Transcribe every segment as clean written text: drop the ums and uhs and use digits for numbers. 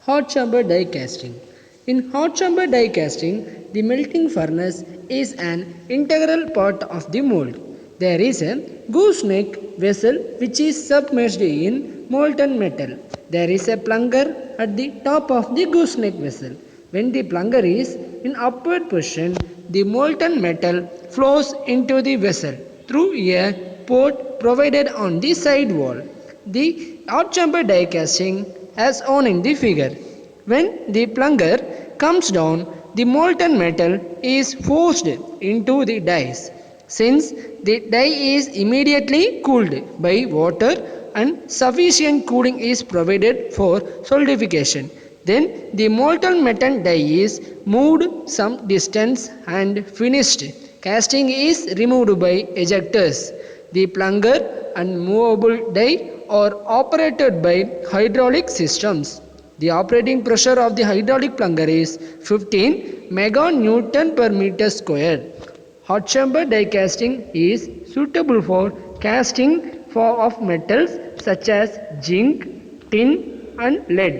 Hot chamber die casting. In hot chamber die casting, the melting furnace is an integral part of the mold. There is a gooseneck vessel which is submerged in molten metal. There is a plunger at the top of the gooseneck vessel. When the plunger is in upward position, the molten metal flows into the vessel through a port provided on the side wall. The hot chamber die casting as shown in the figure. When the plunger comes down, the molten metal is forced into the dies. Since the die is immediately cooled by water and sufficient cooling is provided for solidification, then the molten metal die is moved some distance and finished. Casting is removed by ejectors. The plunger and movable die are operated by hydraulic systems. The operating pressure of the hydraulic plunger is 15 meganewton per meter square. Hot chamber die casting is suitable for casting of metals such as zinc, tin and lead.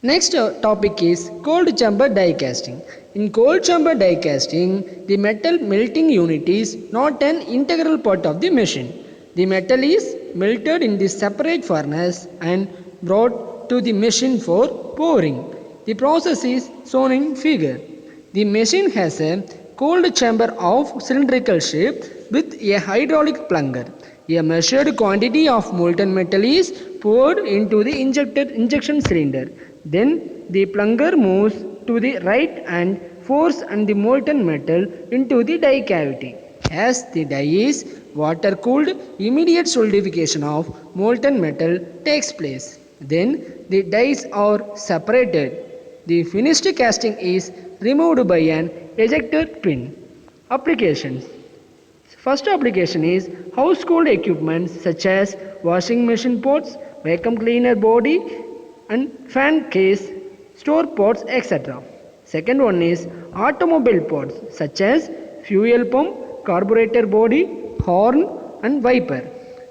Next topic is cold chamber die casting. In cold chamber die casting, the metal melting unit is not an integral part of the machine. The metal is melted in the separate furnace and brought to the machine for pouring. The process is shown in figure. The machine has a cold chamber of cylindrical shape with a hydraulic plunger. A measured quantity of molten metal is poured into the injection cylinder. Then the plunger moves to the right and force and the molten metal into the die cavity. As the die is water cooled, immediate solidification of molten metal takes place. Then the dies are separated. The finished casting is removed by an ejector pin. Applications. First application is household equipment such as washing machine pots, vacuum cleaner body and fan case, store pots, etc. Second one is automobile pots such as fuel pump, carburetor body, horn and wiper.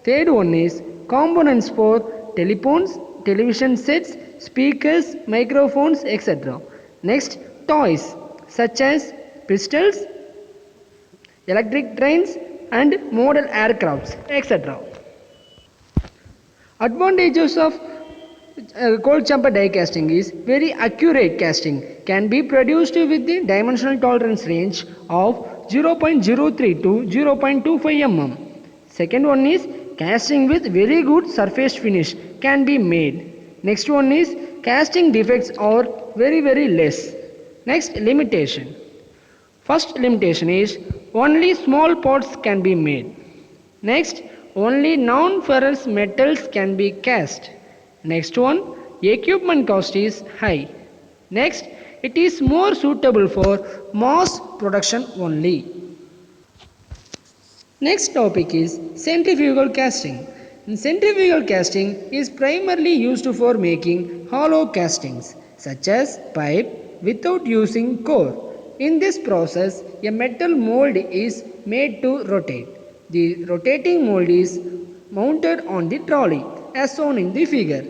Third one is components for telephones, television sets, speakers, microphones, etc. Next, toys such as pistols, electric trains and model aircrafts, etc. Advantages of cold chamber die casting is very accurate casting can be produced with the dimensional tolerance range of 0.03 to 0.25 mm. Second one is casting with very good surface finish can be made. Next one is casting defects are very less. Next, limitation. First limitation is only small pots can be made. Next, only non-ferrous metals can be cast. Next one, equipment cost is high. Next, it is more suitable for mass production only. Next topic is centrifugal casting. Centrifugal casting is primarily used for making hollow castings such as pipe without using core. In this process, a metal mold is made to rotate. The rotating mold is mounted on the trolley as shown in the figure.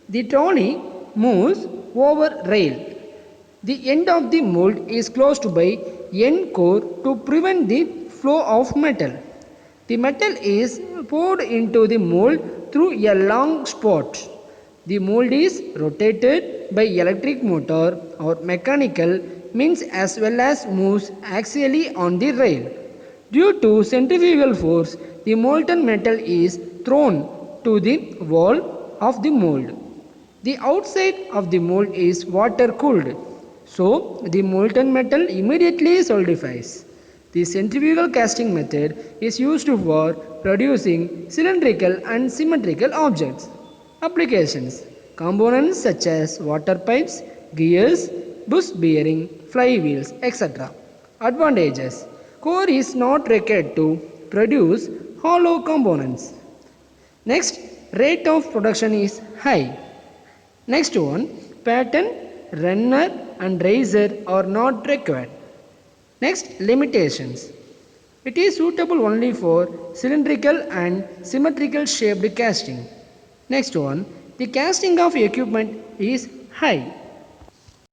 The trolley moves over rail. The end of the mold is closed by end core to prevent the flow of metal. The metal is poured into the mold through a long spout. The mold is rotated by electric motor or mechanical means as well as moves axially on the rail. Due to centrifugal force, the molten metal is thrown to the wall of the mold. The outside of the mold is water cooled, so the molten metal immediately solidifies. The centrifugal casting method is used for producing cylindrical and symmetrical objects. Applications. Components such as water pipes, gears, bush bearing, flywheels, etc. Advantages. Core is not required to produce hollow components. Next, rate of production is high. Next one, pattern, runner and riser are not required. Next, limitations. It is suitable only for cylindrical and symmetrical shaped casting. Next one, The casting of equipment is high.